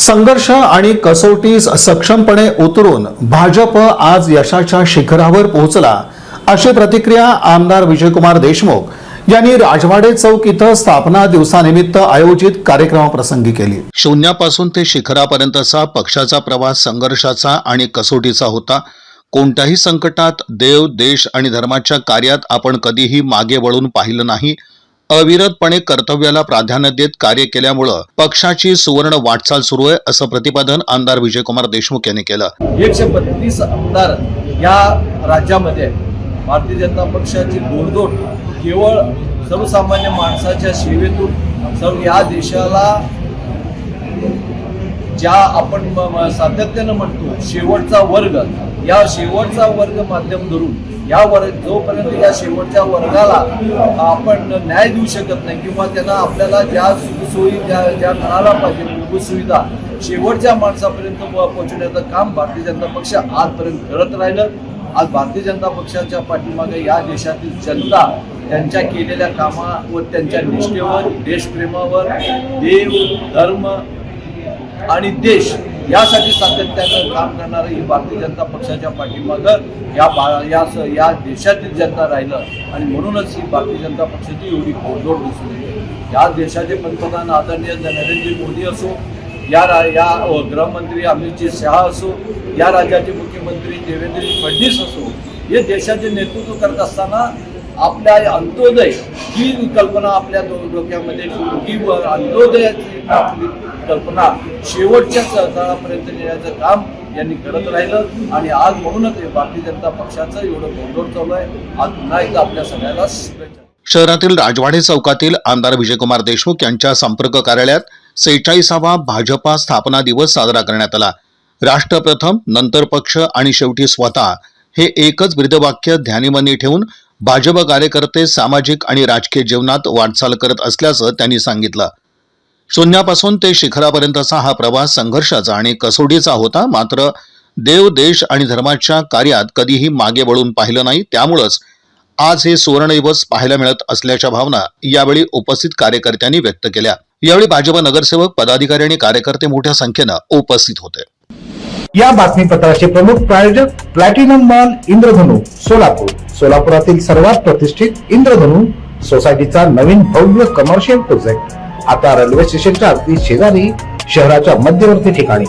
संघर्ष आणि कसोटीस सक्षमपणे उतरून भाजप आज यशाच्या शिखरावर पोहोचला, अशी प्रतिक्रिया आमदार विजयकुमार देशमुख यांनी राजवाडे चौक इथं स्थापना दिवसानिमित्त आयोजित कार्यक्रमाप्रसंगी केली। शून्यापासून ते शिखरापर्यंतचा पक्षाचा प्रवास संघर्षाचा आणि कसोटीचा होता। कोणत्याही संकटात देव, देश आणि धर्माच्या कार्यात आपण कधीही मागे वळून पाहिलं नाही। अविरतपणे कर्तव्याला प्राधान्य देत कार्य केल्यामुळे पक्षाची सुवर्ण वाटचाल सुरू आहे, असं प्रतिपादन आमदार विजयकुमार देशमुख यांनी केलं। 132 आमदार या राज्यामध्ये भारतीय जनता पक्षाची गोडदोड केवळ सर्वसामान्य माणसाच्या सेवेतून सर्व या देशाला ज्या आपण सातत्यानं म्हणतो शेवटचा वर्ग, या शेवटचा वर्ग माध्यम धरून या वर्ग जोपर्यंत या शेवटच्या वर्गाला आपण न्याय देऊ शकत नाही किंवा त्यांना आपल्याला ज्या सुखसोयी ज्या मिळायला पाहिजे मूलभूत सुविधा शेवटच्या माणसापर्यंत पोहोचवण्याचं काम भारतीय जनता पक्ष आजपर्यंत करत राहिलं। आज भारतीय जनता पक्षाच्या पाठीमागे या देशातील जनता त्यांच्या केलेल्या कामावर, त्यांच्या निष्ठेवर, देशप्रेमावर, देव, धर्म आणि देश यासाठी सातत्यानं काम करणारं ही भारतीय जनता पक्षाच्या पाठीमागं या देशातील जनता राहिलं आणि म्हणूनच ही भारतीय जनता पक्षाची एवढी घोडदौड दिसून येते। या देशाचे पंतप्रधान आदरणीय नरेंद्र मोदी असो, या गृहमंत्री अमित शहा असो, या राज्याचे मुख्यमंत्री देवेंद्र फडणवीस असो, हे देशाचे नेतृत्व करत असताना आपल्या अंत्योदय ही कल्पना आपल्या डोक्यामध्ये ही अंत्योदयाची कल्पना शेवटच्या तळापर्यंत नेण्याचं काम यांनी करत राहिलं आणि आज म्हणूनच भारतीय जनता पक्षाचं एवढं घोडदौड चालू आहे। आज पुन्हा एकदा आपल्या सगळ्याला शुभेच्छा। शहरातील राजवाडे चौकातील आमदार विजयकुमार देशमुख यांच्या संपर्क कार्यालयात 46वा भाजपा स्थापना दिवस साजरा करण्यात आला। राष्ट्र प्रथम, नंतर पक्ष आणि शेवटी स्वतः हे एकच ब्रीदवाक्य ध्यानीमनी ठेवून भाजप कार्यकर्ते सामाजिक आणि राजकीय जीवनात वाटचाल करत असल्याचं त्यांनी सांगितलं। शून्यापासून ते शिखरापर्यंतचा हा प्रवास संघर्षाचा आणि कसोटीचा होता, मात्र देव, देश आणि धर्माच्या कार्यात कधीही मागे वळून पाहिलं नाही। त्यामुळेच आज हे सुवर्ण दिवस पाहायला मिळत असल्याच्या भावना यावेळी उपस्थित कार्यकर्त्यांनी व्यक्त केल्या। यावेळी भाजप नगरसेवक, पदाधिकारी आणि कार्यकर्ते मोठ्या संख्येनं उपस्थित होते। या बातमीपत्राचे प्रमुख प्रायोजक प्लॅटिनम मॉल इंद्रधनु सोलापूर। सोलापुरातील सर्वात प्रतिष्ठित इंद्रधनु सोसायटीचा नवीन भव्य कमर्शियल प्रोजेक्ट आता रेल्वे स्टेशनच्या अगदी शेजारी शहराच्या मध्यवर्ती ठिकाणी।